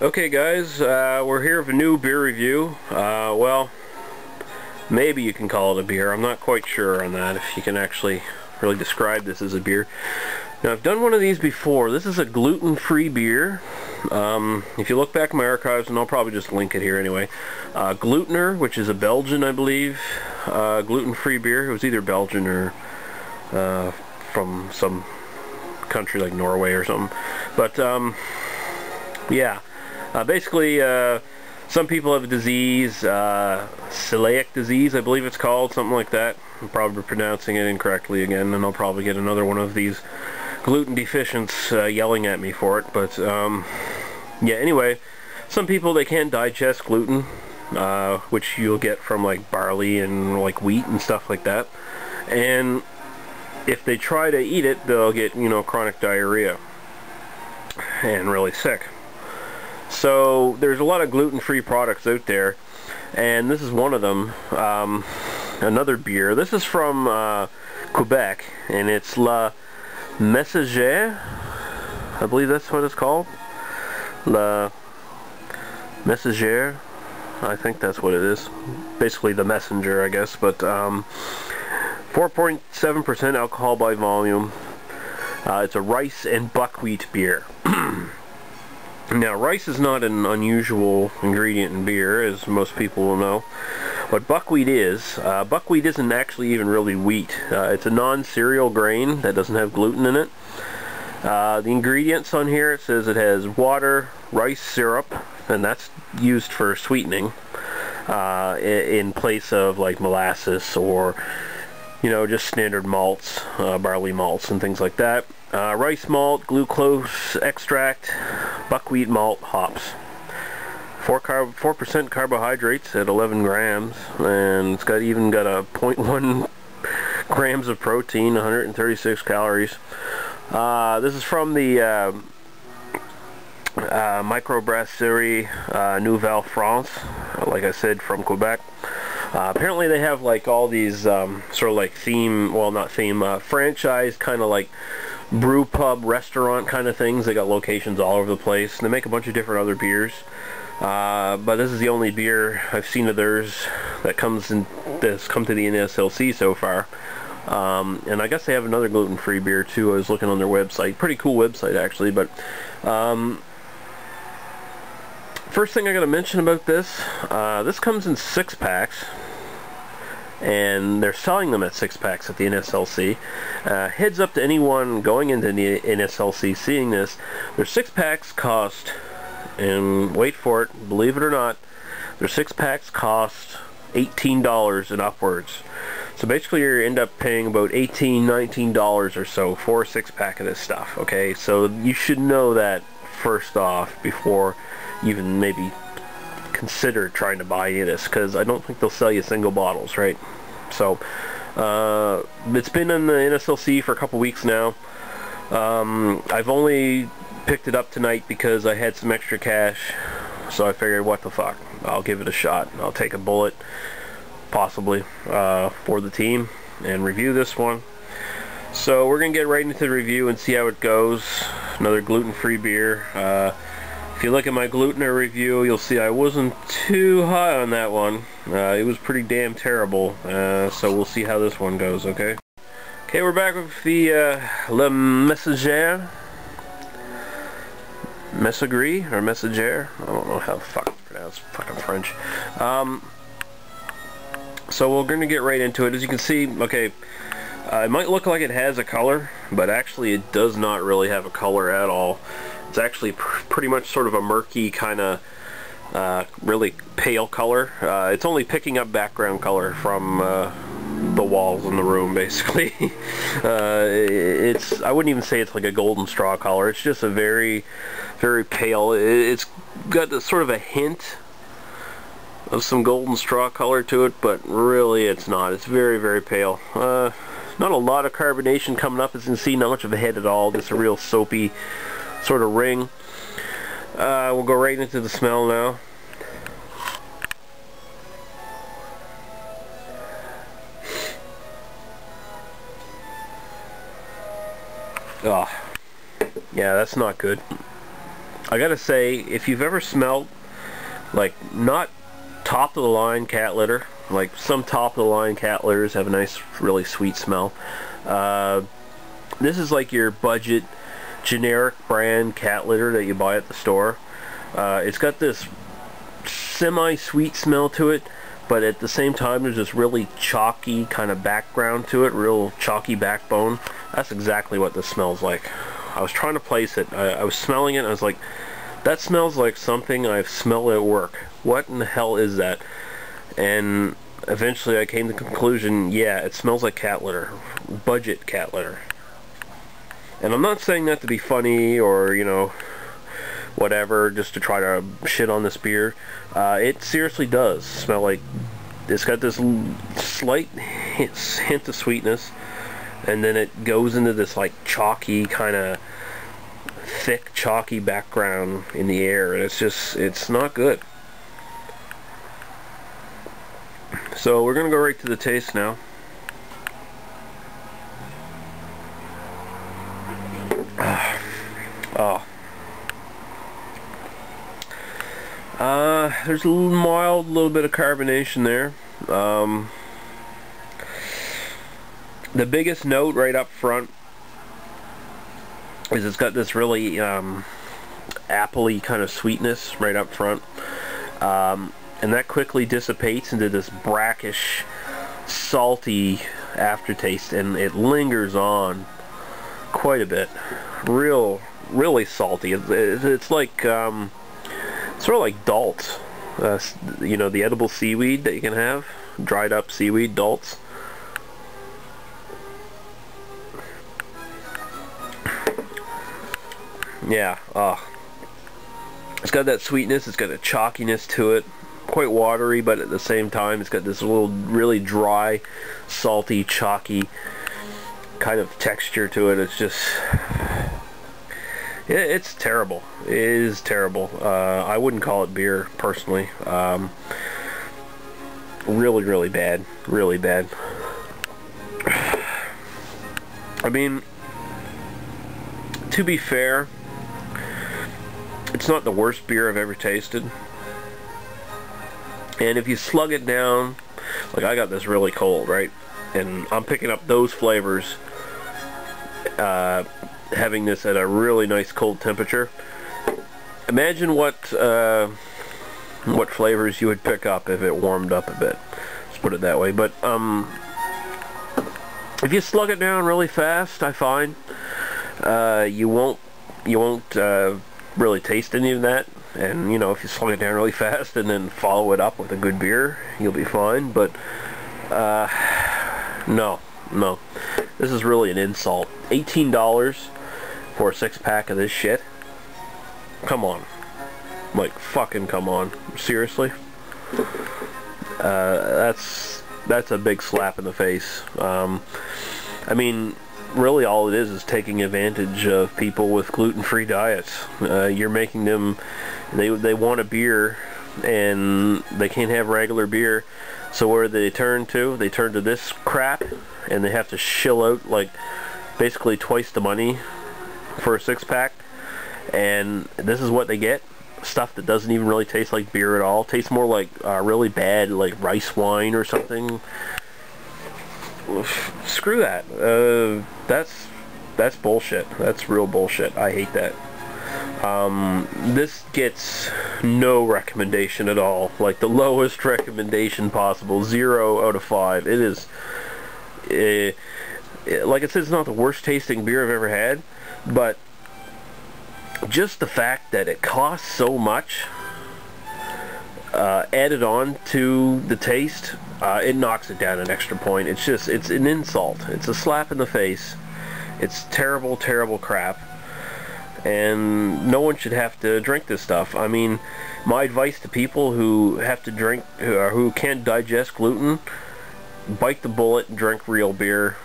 Okay guys, we're here with a new beer review. Well, maybe you can call it a beer. I'm not quite sure on that, if you can actually really describe this as a beer. Now, I've done one of these before. This is a gluten-free beer. If you look back in my archives, and I'll probably just link it here anyway. Glutener, which is a Belgian, I believe, gluten-free beer. It was either Belgian or from some country like Norway or something. But, yeah. Basically, some people have a disease, celiac disease, I believe it's called, something like that. I'm probably pronouncing it incorrectly again, and I'll probably get another one of these gluten deficients yelling at me for it. But, yeah, anyway, some people, they can't digest gluten, which you'll get from, like, barley and, like, wheat and stuff like that. And if they try to eat it, they'll get, you know, chronic diarrhea and really sick. So there's a lot of gluten-free products out there, and this is one of them. Another beer. This is from Quebec, and it's La Messagere. I believe that's what it's called. La Messagere. I think that's what it is. Basically the messenger, I guess. But 4.7% alcohol by volume. It's a rice and buckwheat beer. Now, rice is not an unusual ingredient in beer, as most people will know. What buckwheat is, buckwheat isn't actually even really wheat. It's a non-cereal grain that doesn't have gluten in it. The ingredients on here, it says it has water, rice syrup, and that's used for sweetening, in place of like molasses or, you know, just standard malts, barley malts and things like that. Rice malt, glucose extract, buckwheat malt, hops. 4% carbohydrates at 11 grams, and it's even got a 0.1 grams of protein, 136 calories. This is from the microbrasserie Nouvelle-France, like I said, from Quebec. Apparently they have like all these sort of like theme, well not theme, franchise kind of like brew pub restaurant kind of things. They got locations all over the place. They make a bunch of different other beers, but this is the only beer I've seen of theirs that comes in, that's come to the NSLC so far. And I guess they have another gluten-free beer too. I was looking on their website. Pretty cool website actually. But first thing I gotta mention about this, this comes in 6-packs, and they're selling them at 6-packs at the NSLC. Heads up to anyone going into the NSLC seeing this, their 6-packs cost, and wait for it, believe it or not, their 6-packs cost $18 and upwards. So basically you end up paying about $18, $19 or so for a 6-pack of this stuff, okay? So you should know that first off before you even maybe consider trying to buy any of this, because I don't think they'll sell you single bottles, right? So it's been in the NSLC for a couple weeks now. I've only picked it up tonight because I had some extra cash, so I figured, what the fuck, I'll give it a shot. I'll take a bullet possibly for the team and review this one. So we're gonna get right into the review and see how it goes. Another gluten-free beer. If you look at my Glutener review, you'll see I wasn't too high on that one. It was pretty damn terrible, so we'll see how this one goes, okay? Okay, we're back with the Le Messagere. Messagere, or Messagere? I don't know how to fucking pronounce fucking French. So we're going to get right into it. As you can see, okay, it might look like it has a color, but actually it does not really have a color at all. It's actually pretty much sort of a murky kind of really pale color. It's only picking up background color from the walls in the room, basically. I wouldn't even say it's like a golden straw color. It's just a very, very pale. It's got sort of a hint of some golden straw color to it, but really it's not. It's very, very pale. Not a lot of carbonation coming up, as you can see. Not much of a head at all. Just a real soapy sort of ring. We'll go right into the smell now. Oh, yeah, that's not good. I gotta say, if you've ever smelled, like, not top of the line cat litter, like some top of the line cat litters have a nice, really sweet smell. This is like your budget, generic brand cat litter that you buy at the store. It's got this semi-sweet smell to it, but at the same time there's this really chalky kind of background to it, real chalky backbone. That's exactly what this smells like. I was trying to place it. I was smelling it and I was like, that smells like something I've smelled at work. What in the hell is that? And eventually I came to the conclusion, yeah, it smells like cat litter. Budget cat litter. And I'm not saying that to be funny or, you know, whatever, just to try to shit on this beer. It seriously does smell like, it's got this slight hint of sweetness, and then it goes into this like chalky, kind of thick, chalky background in the air, and it's just, it's not good. So we're gonna go right to the taste now. Oh. There's a little bit of carbonation there. The biggest note right up front is it's got this really appley kind of sweetness right up front, and that quickly dissipates into this brackish, salty aftertaste, and it lingers on quite a bit. Really salty. It's like sort of like dulse. You know, the edible seaweed that you can have, dried up seaweed, dulse. Yeah, it's got that sweetness, it's got a chalkiness to it, quite watery, but at the same time it's got this little really dry, salty, chalky kind of texture to it. It's just, it's terrible. It is terrible. I wouldn't call it beer, personally. Really bad. Really bad. I mean, to be fair, it's not the worst beer I've ever tasted. And if you slug it down, like I got this really cold, right? And I'm picking up those flavors, having this at a really nice cold temperature. Imagine what flavors you would pick up if it warmed up a bit. Let's put it that way. But if you slug it down really fast, I find you won't really taste any of that. And you know, if you slug it down really fast and then follow it up with a good beer, you'll be fine. But no, this is really an insult. $18 for a 6-pack of this shit. Come on, like fucking come on, seriously. That's a big slap in the face. I mean, really all it is taking advantage of people with gluten-free diets. You're making them, they want a beer and they can't have regular beer, so where do they turn to? They turn to this crap, and they have to shill out like basically twice the money for a 6-pack, and this is what they get. Stuff that doesn't even really taste like beer at all. Tastes more like really bad, like rice wine or something. Screw that. That's bullshit. That's real bullshit. I hate that. This gets no recommendation at all. Like the lowest recommendation possible. 0 out of 5. It is, like I said, it's not the worst tasting beer I've ever had, but just the fact that it costs so much, added on to the taste, it knocks it down an extra point. It's just, it's an insult. It's a slap in the face. It's terrible, terrible crap. And no one should have to drink this stuff. I mean, my advice to people who have to drink, who can't digest gluten, bite the bullet and drink real beer.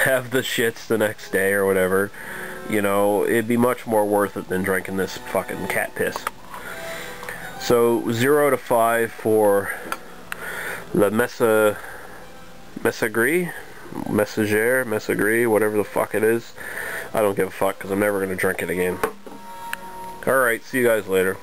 Have the shits the next day or whatever. You know, it'd be much more worth it than drinking this fucking cat piss. So 0 out of 5 for the Messagere, whatever the fuck it is. I don't give a fuck because I'm never going to drink it again. Alright, see you guys later.